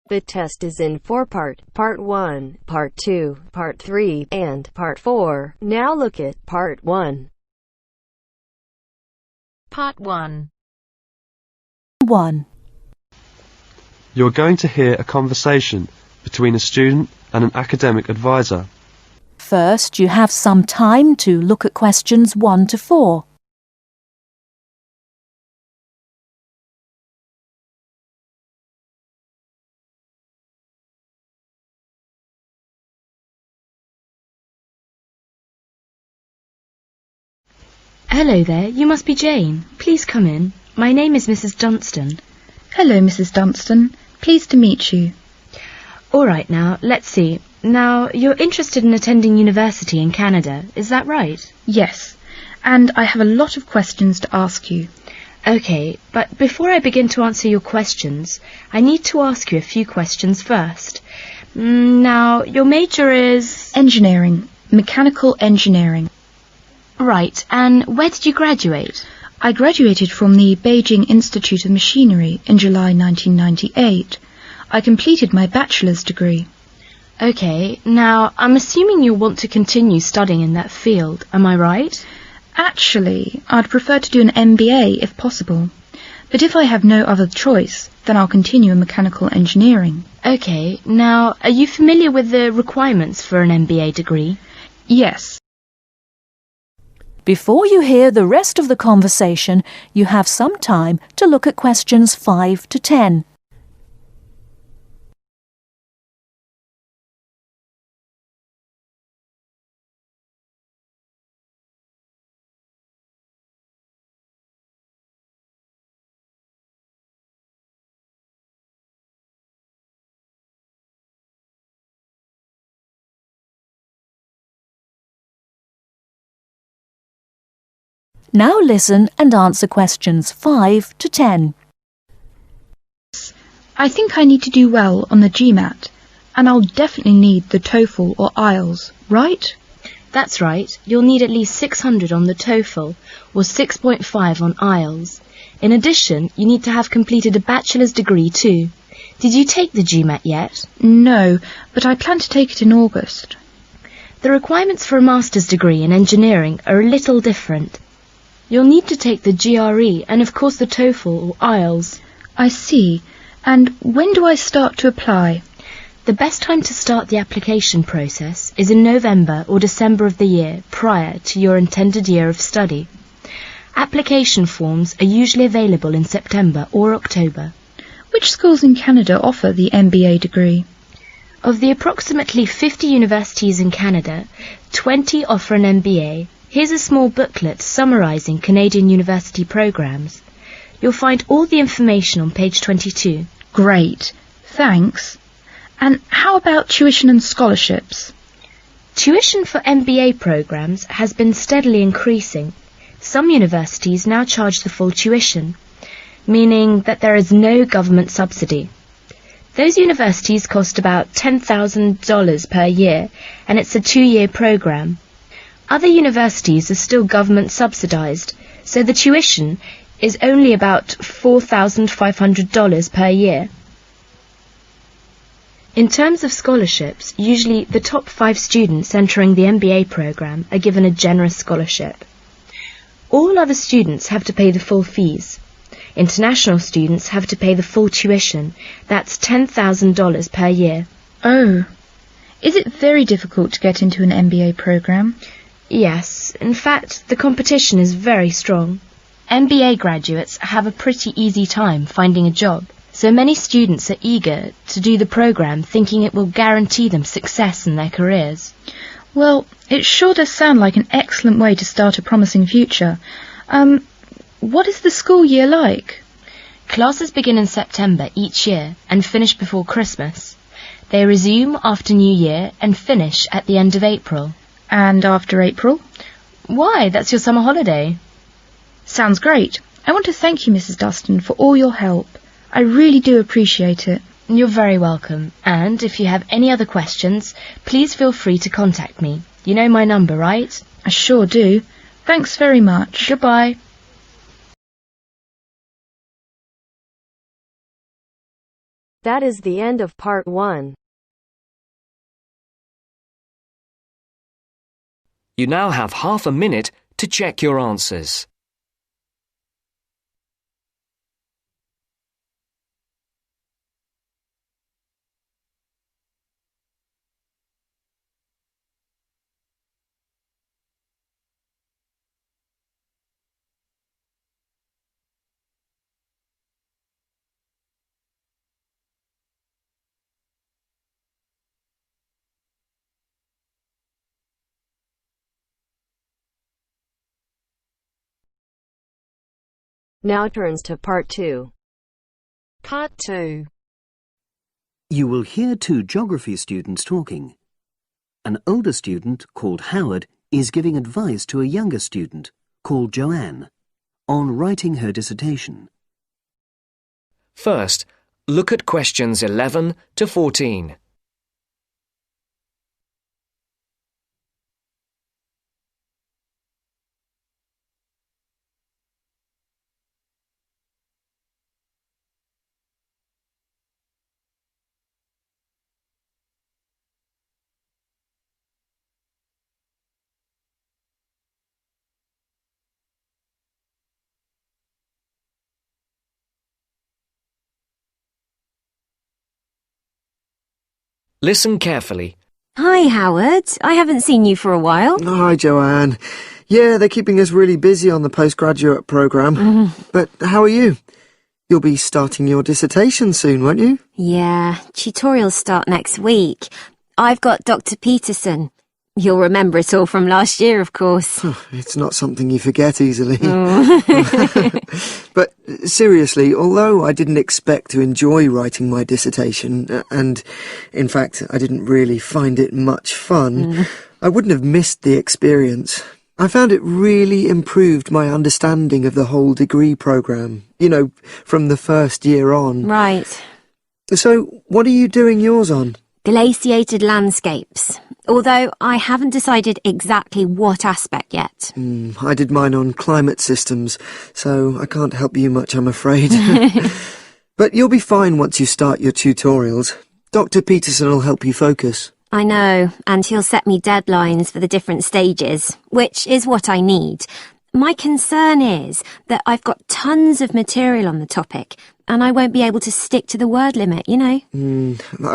The test is in 4-part, Part 1, Part 2, Part 3, and Part 4. Now look at Part 1. Part 1. 1. You're going to hear a conversation between a student and an academic advisor. First, you have some time to look at questions 1 to 4. Hello there, you must be Jane. Please come in. My name is Mrs. Dunstan. Hello, Mrs. Dunstan. Pleased to meet you. All right now, let's see. Now, you're interested in attending university in Canada, is that right? Yes, and I have a lot of questions to ask you. Okay, but before I begin to answer your questions, I need to ask you a few questions first. Now, your major is... Engineering. Mechanical engineering. Right, and where did you graduate? I graduated from the Beijing Institute of Machinery in July 1998. I completed my bachelor's degree. Okay, now, I'm assuming you'll want to continue studying in that field, am I right? Actually, I'd prefer to do an MBA if possible. But if I have no other choice, then I'll continue in mechanical engineering. Okay, now, are you familiar with the requirements for an MBA degree? Yes. Before you hear the rest of the conversation, you have some time to look at questions 5 to 10. Now listen and answer questions 5 to 10. I think I need to do well on the GMAT, and I'll definitely need the TOEFL or IELTS, right? That's right. You'll need at least 600 on the TOEFL or 6.5 on IELTS. In addition, you need to have completed a bachelor's degree too. Did you take the GMAT yet? No, but I plan to take it in August. The requirements for a master's degree in engineering are a little different. You'll need to take the GRE and of course the TOEFL or IELTS. I see. And when do I start to apply? The best time to start the application process is in November or December of the year prior to your intended year of study. Application forms are usually available in September or October. Which schools in Canada offer the MBA degree? Of the approximately 50 universities in Canada, 20 offer an MBA. Here's a small booklet summarising Canadian university programmes. You'll find all the information on page 22. Great, thanks. And how about tuition and scholarships? Tuition for MBA programmes has been steadily increasing. Some universities now charge the full tuition, meaning that there is no government subsidy. Those universities cost about $10,000 per year, and it's a 2-year programme. Other universities are still government subsidised, so the tuition is only about $4,500 per year. In terms of scholarships, usually the top 5 students entering the MBA programme are given a generous scholarship. All other students have to pay the full fees. International students have to pay the full tuition, that's $10,000 per year. Oh, is it very difficult to get into an MBA programme? Yes, in fact, the competition is very strong. MBA graduates have a pretty easy time finding a job, so many students are eager to do the programme thinking it will guarantee them success in their careers. Well, it sure does sound like an excellent way to start a promising future. What is the school year like? Classes begin in September each year and finish before Christmas. They resume after New Year and finish at the end of April. And after April? Why, that's your summer holiday. Sounds great. I want to thank you, Mrs. Dunstan, for all your help. I really do appreciate it. You're very welcome. And if you have any other questions, please feel free to contact me. You know my number, right? I sure do. Thanks very much. Goodbye. That is the end of part 1. You now have half a minute to check your answers. Now turns to part 2. Part 2. You will hear two geography students talking. An older student, called Howard, is giving advice to a younger student, called Joanne, on writing her dissertation. First, look at questions 11 to 14. Listen carefully. Hi, Howard. I haven't seen you for a while. Hi, Joanne. Yeah, they're keeping us really busy on the postgraduate programme. But how are you? You'll be starting your dissertation soon, won't you? Yeah, tutorials start next week. I've got Dr. Peterson. You'll remember it all from last year, of course. It's not something you forget easily. Oh. But seriously, although I didn't expect to enjoy writing my dissertation, and in fact I didn't really find it much fun, I wouldn't have missed the experience. I found it really improved my understanding of the whole degree programme, from the first year on. Right. So, what are you doing yours on? Glaciated landscapes. Although I haven't decided exactly what aspect yet. I did mine on climate systems, so I can't help you much, I'm afraid. But you'll be fine once you start your tutorials. Dr. Peterson will help you focus. I know, and he'll set me deadlines for the different stages, which is what I need. My concern is that I've got tons of material on the topic, and I won't be able to stick to the word limit, I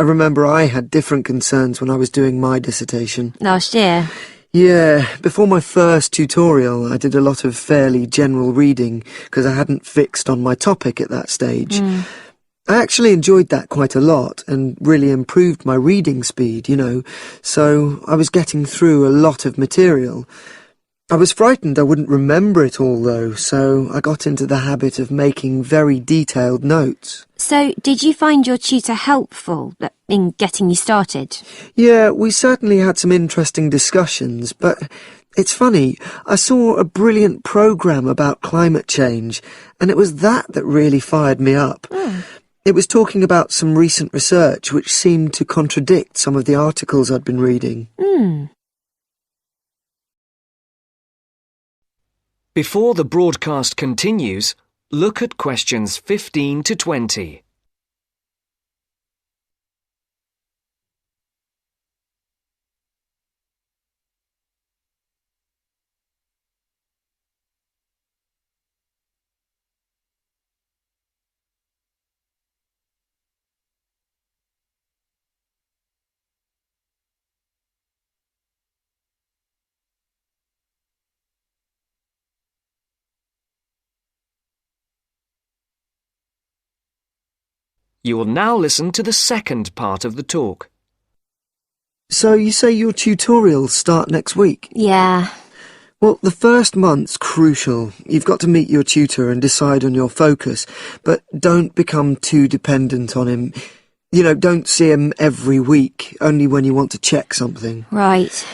remember I had different concerns when I was doing my dissertation. Last year? Yeah, before my first tutorial, I did a lot of fairly general reading, because I hadn't fixed on my topic at that stage. I actually enjoyed that quite a lot, and really improved my reading speed, so I was getting through a lot of material. I was frightened I wouldn't remember it all, though, so I got into the habit of making very detailed notes. So, did you find your tutor helpful in getting you started? Yeah, we certainly had some interesting discussions, but it's funny, I saw a brilliant programme about climate change, and it was that really fired me up. It was talking about some recent research which seemed to contradict some of the articles I'd been reading. Before the broadcast continues, look at questions 15 to 20. You will now listen to the second part of the talk. So you say your tutorials start next week? Yeah. Well, the first month's crucial. You've got to meet your tutor and decide on your focus, but don't become too dependent on him. Don't see him every week, only when you want to check something. Right.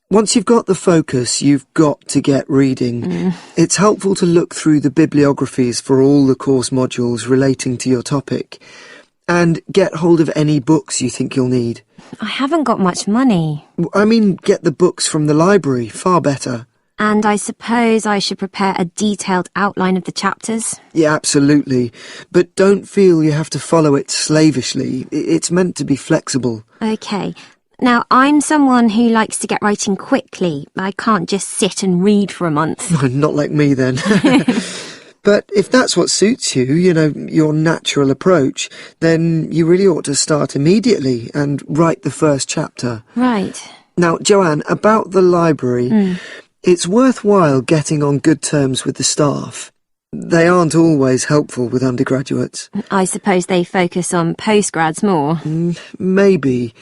Once you've got the focus, you've got to get reading. It's helpful to look through the bibliographies for all the course modules relating to your topic. And get hold of any books you think you'll need. I haven't got much money. I mean, get the books from the library, far better. And I suppose I should prepare a detailed outline of the chapters? Yeah, absolutely. But don't feel you have to follow it slavishly. It's meant to be flexible. OK. Now, I'm someone who likes to get writing quickly. I can't just sit and read for a month. Not like me, then. But if that's what suits you, your natural approach, then you really ought to start immediately and write the first chapter. Right. Now, Joanne, about the library, it's worthwhile getting on good terms with the staff. They aren't always helpful with undergraduates. I suppose they focus on postgrads more. Maybe.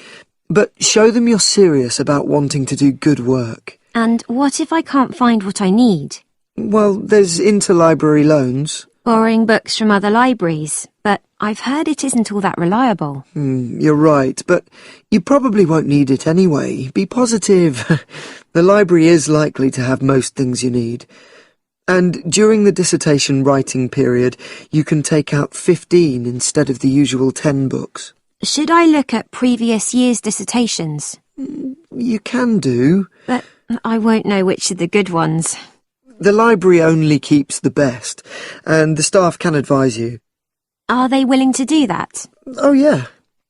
But show them you're serious about wanting to do good work. And what if I can't find what I need? Well, there's interlibrary loans. Borrowing books from other libraries, but I've heard it isn't all that reliable. You're right, but you probably won't need it anyway. Be positive. The library is likely to have most things you need. And during the dissertation writing period, you can take out 15 instead of the usual 10 books. Should I look at previous year's dissertations? You can do. But I won't know which are the good ones. The library only keeps the best, and the staff can advise you. Are they willing to do that? Oh, yeah.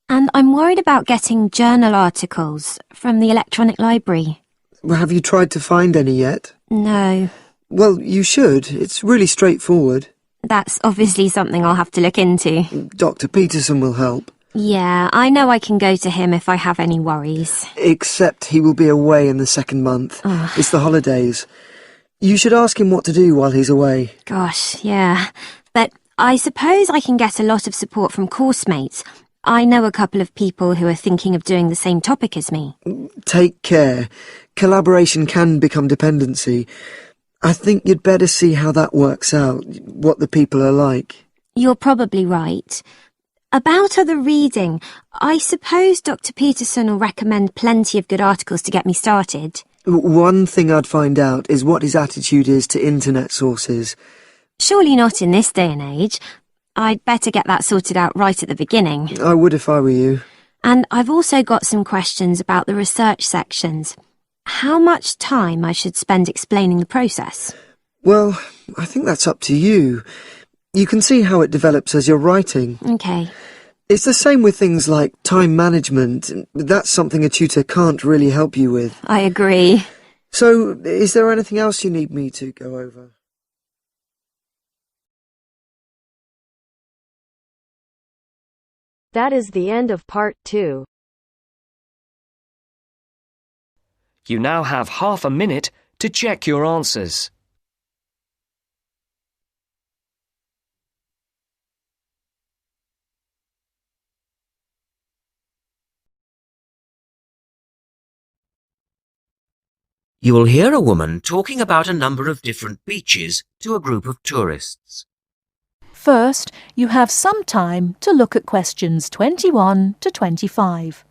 And I'm worried about getting journal articles from the electronic library. Have you tried to find any yet? No. Well, you should. It's really straightforward. That's obviously something I'll have to look into. Dr. Peterson will help. Yeah, I know I can go to him if I have any worries. Except he will be away in the second month. It's the holidays. You should ask him what to do while he's away. Gosh, yeah. But I suppose I can get a lot of support from course mates. I know a couple of people who are thinking of doing the same topic as me. Take care. Collaboration can become dependency. I think you'd better see how that works out, what the people are like. You're probably right. About other reading, I suppose Dr. Peterson will recommend plenty of good articles to get me started. One thing I'd find out is what his attitude is to internet sources. Surely not in this day and age. I'd better get that sorted out right at the beginning. I would if I were you. And I've also got some questions about the research sections. How much time I should spend explaining the process? Well, I think that's up to you. You can see how it develops as you're writing. OK. It's the same with things like time management. That's something a tutor can't really help you with. I agree. So, is there anything else you need me to go over? That is the end of part 2. You now have half a minute to check your answers. You will hear a woman talking about a number of different beaches to a group of tourists. First, you have some time to look at questions 21 to 25.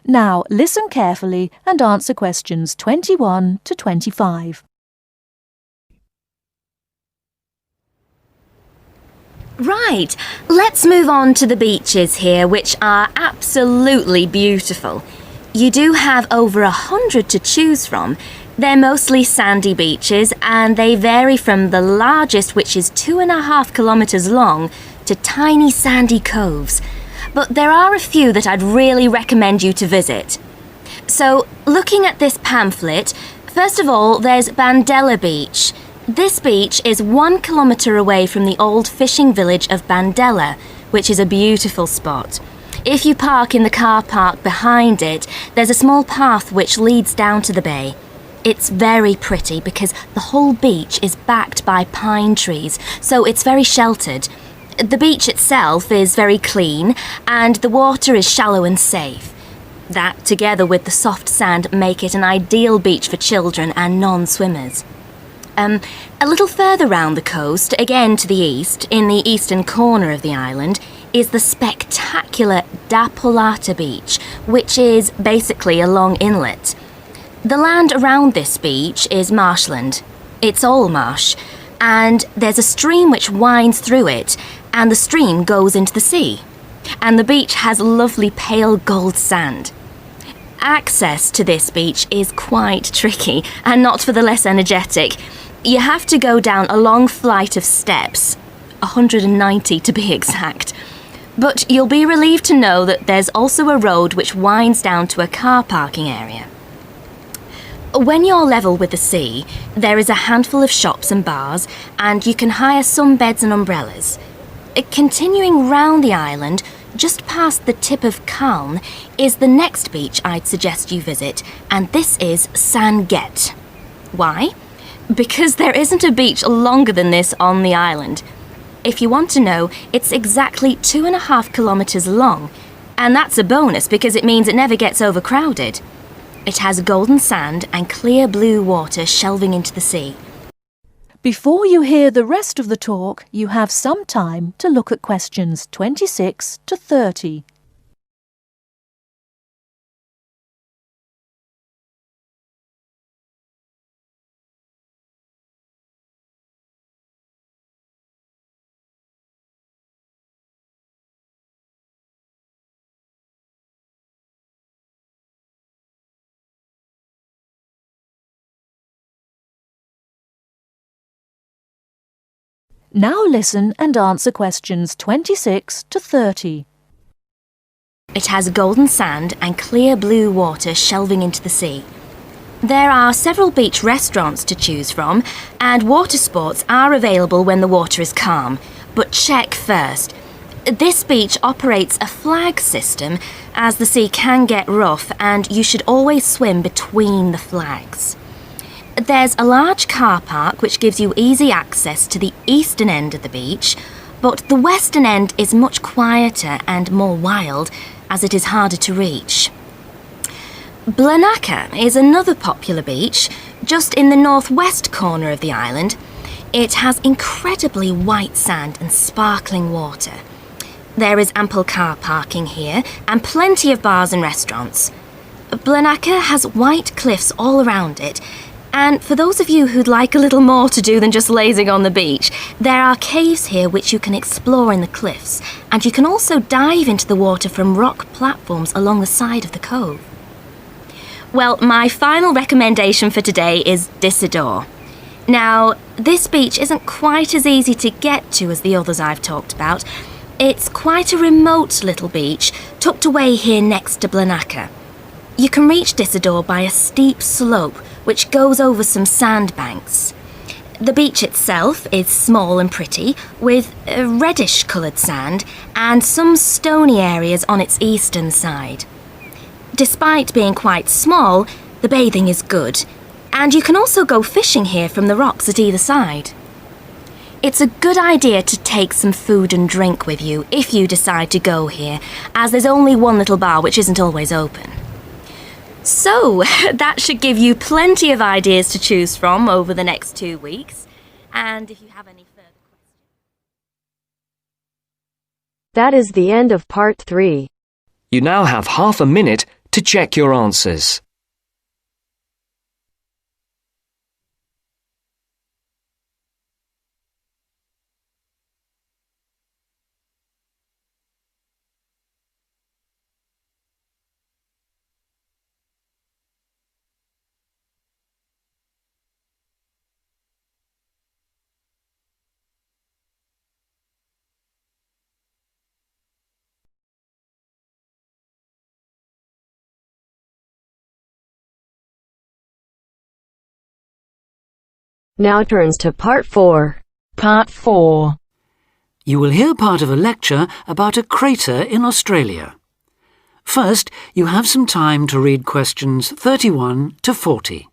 Now, listen carefully and answer questions 21 to 25. Right, let's move on to the beaches here, which are absolutely beautiful. You do have over 100 to choose from. They're mostly sandy beaches, and they vary from the largest, which is 2.5 kilometres long, to tiny sandy coves. But there are a few that I'd really recommend you to visit. So, looking at this pamphlet, first of all, there's Bandella Beach. This beach is 1 kilometre away from the old fishing village of Bandella, which is a beautiful spot. If you park in the car park behind it, there's a small path which leads down to the bay. It's very pretty because the whole beach is backed by pine trees, so it's very sheltered. The beach itself is very clean, and the water is shallow and safe. That, together with the soft sand, make it an ideal beach for children and non-swimmers. A little further round the coast, again to the east, in the eastern corner of the island, is the spectacular Dapolata Beach, which is basically a long inlet. The land around this beach is marshland. It's all marsh, and there's a stream which winds through it, and the stream goes into the sea. And the beach has lovely pale gold sand. Access to this beach is quite tricky, and not for the less energetic. You have to go down a long flight of steps, 190 to be exact. But you'll be relieved to know that there's also a road which winds down to a car parking area. When you're level with the sea, there is a handful of shops and bars, and you can hire some beds and umbrellas. Continuing round the island, just past the tip of Calne, is the next beach I'd suggest you visit, and this is San Get. Why? Because there isn't a beach longer than this on the island. If you want to know, it's exactly 2.5 kilometres long, and that's a bonus because it means it never gets overcrowded. It has golden sand and clear blue water shelving into the sea. Before you hear the rest of the talk, you have some time to look at questions 26 to 30. Now listen and answer questions 26 to 30. It has golden sand and clear blue water shelving into the sea. There are several beach restaurants to choose from, and water sports are available when the water is calm. But check first. This beach operates a flag system, as the sea can get rough, and you should always swim between the flags. There's a large car park which gives you easy access to the eastern end of the beach, but the western end is much quieter and more wild, as it is harder to reach. Blanaka is another popular beach, just in the northwest corner of the island. It has incredibly white sand and sparkling water. There is ample car parking here and plenty of bars and restaurants. Blanaka has white cliffs all around it, and for those of you who'd like a little more to do than just lazing on the beach, there are caves here which you can explore in the cliffs, and you can also dive into the water from rock platforms along the side of the cove. Well, my final recommendation for today is Disidor. Now, this beach isn't quite as easy to get to as the others I've talked about. It's quite a remote little beach, tucked away here next to Blanaka. You can reach Disidor by a steep slope which goes over some sandbanks. The beach itself is small and pretty, with reddish-coloured sand and some stony areas on its eastern side. Despite being quite small, the bathing is good, and you can also go fishing here from the rocks at either side. It's a good idea to take some food and drink with you if you decide to go here, as there's only one little bar which isn't always open. So, that should give you plenty of ideas to choose from over the next 2 weeks. And if you have any further questions... That is the end of part 3. You now have half a minute to check your answers. Now turns to part 4. Part 4. You will hear part of a lecture about a crater in Australia. First, you have some time to read questions 31 to 40.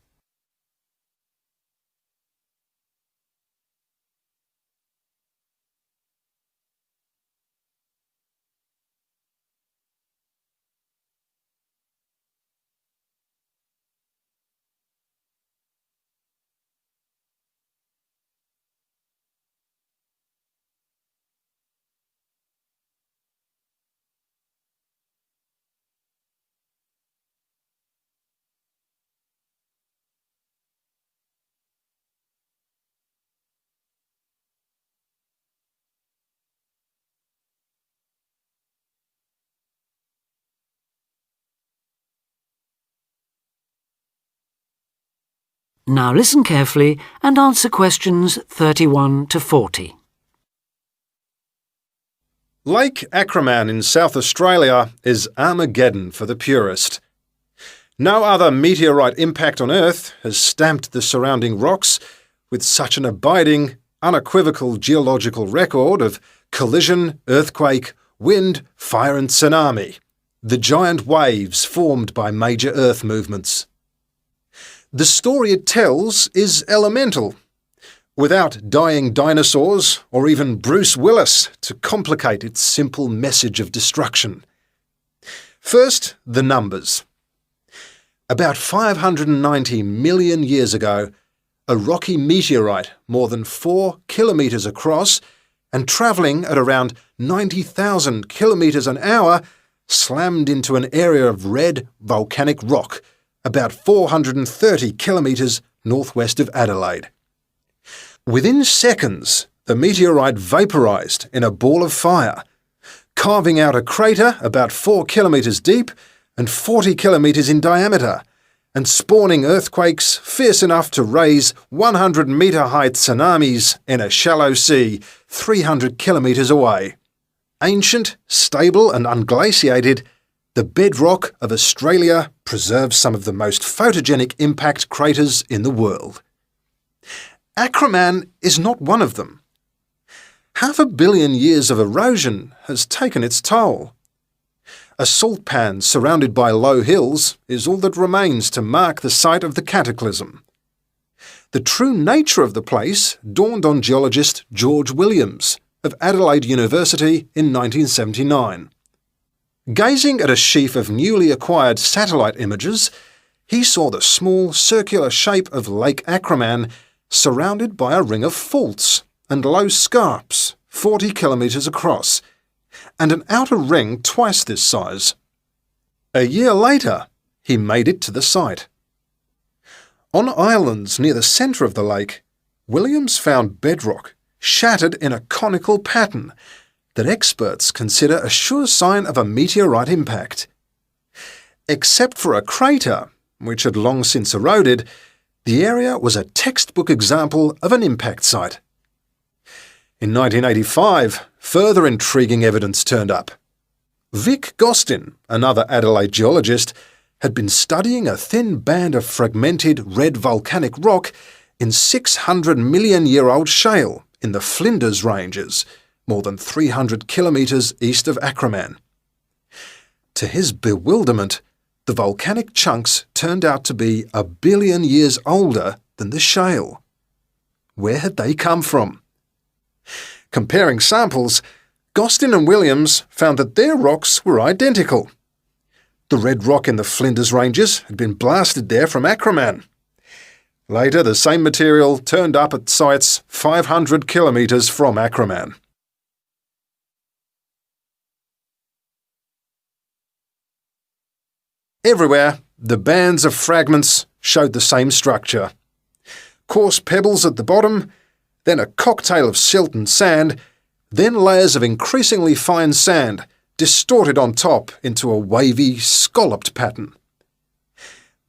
Now listen carefully and answer questions 31 to 40. Lake Acraman in South Australia is Armageddon for the purist. No other meteorite impact on Earth has stamped the surrounding rocks with such an abiding, unequivocal geological record of collision, earthquake, wind, fire and tsunami, the giant waves formed by major Earth movements. The story it tells is elemental, without dying dinosaurs or even Bruce Willis to complicate its simple message of destruction. First, the numbers. About 590 million years ago, a rocky meteorite more than 4 kilometres across and travelling at around 90,000 kilometres an hour slammed into an area of red volcanic rock about 430 kilometres northwest of Adelaide. Within seconds, the meteorite vaporised in a ball of fire, carving out a crater about 4 kilometres deep and 40 kilometres in diameter, and spawning earthquakes fierce enough to raise 100-metre-high tsunamis in a shallow sea 300 kilometres away. Ancient, stable and unglaciated, the bedrock of Australia preserves some of the most photogenic impact craters in the world. Acraman is not one of them. 500 million years of erosion has taken its toll. A salt pan surrounded by low hills is all that remains to mark the site of the cataclysm. The true nature of the place dawned on geologist George Williams of Adelaide University in 1979. Gazing at a sheaf of newly acquired satellite images, he saw the small circular shape of Lake Acraman surrounded by a ring of faults and low scarps 40 kilometres across, and an outer ring twice this size. A year later, he made it to the site. On islands near the centre of the lake, Williams found bedrock shattered in a conical pattern that experts consider a sure sign of a meteorite impact. Except for a crater, which had long since eroded, the area was a textbook example of an impact site. In 1985, further intriguing evidence turned up. Vic Gostin, another Adelaide geologist, had been studying a thin band of fragmented red volcanic rock in 600-million-year-old shale in the Flinders Ranges, more than 300 kilometres east of Acraman. To his bewilderment, the volcanic chunks turned out to be 1 billion years older than the shale. Where had they come from? Comparing samples, Gostin and Williams found that their rocks were identical. The red rock in the Flinders Ranges had been blasted there from Acraman. Later, the same material turned up at sites 500 kilometres from Acraman. Everywhere, the bands of fragments showed the same structure. Coarse pebbles at the bottom, then a cocktail of silt and sand, then layers of increasingly fine sand, distorted on top into a wavy, scalloped pattern.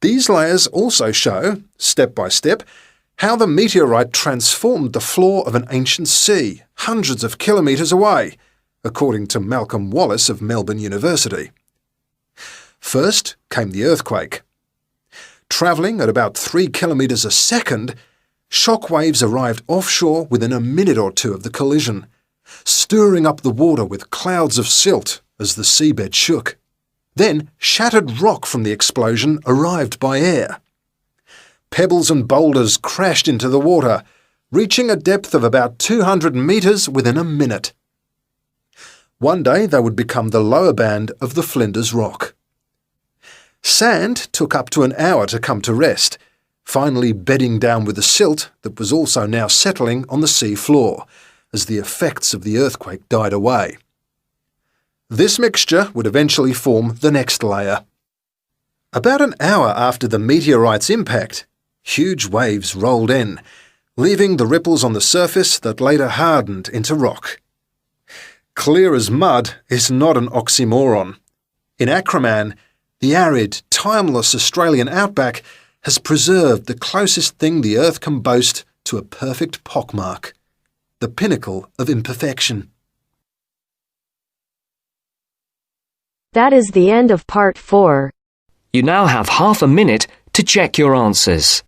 These layers also show, step by step, how the meteorite transformed the floor of an ancient sea hundreds of kilometres away, according to Malcolm Wallace of Melbourne University. First came the earthquake. Travelling at about 3 kilometres a second, shock waves arrived offshore within a minute or two of the collision, stirring up the water with clouds of silt as the seabed shook. Then shattered rock from the explosion arrived by air. Pebbles and boulders crashed into the water, reaching a depth of about 200 metres within a minute. One day they would become the lower band of the Flinders Rock. Sand took up to an hour to come to rest, finally bedding down with the silt that was also now settling on the sea floor as the effects of the earthquake died away. This mixture would eventually form the next layer. About an hour after the meteorite's impact, huge waves rolled in, leaving the ripples on the surface that later hardened into rock. Clear as mud is not an oxymoron. In Acraman, the arid, timeless Australian outback has preserved the closest thing the earth can boast to a perfect pockmark, the pinnacle of imperfection. That is the end of part 4. You now have half a minute to check your answers.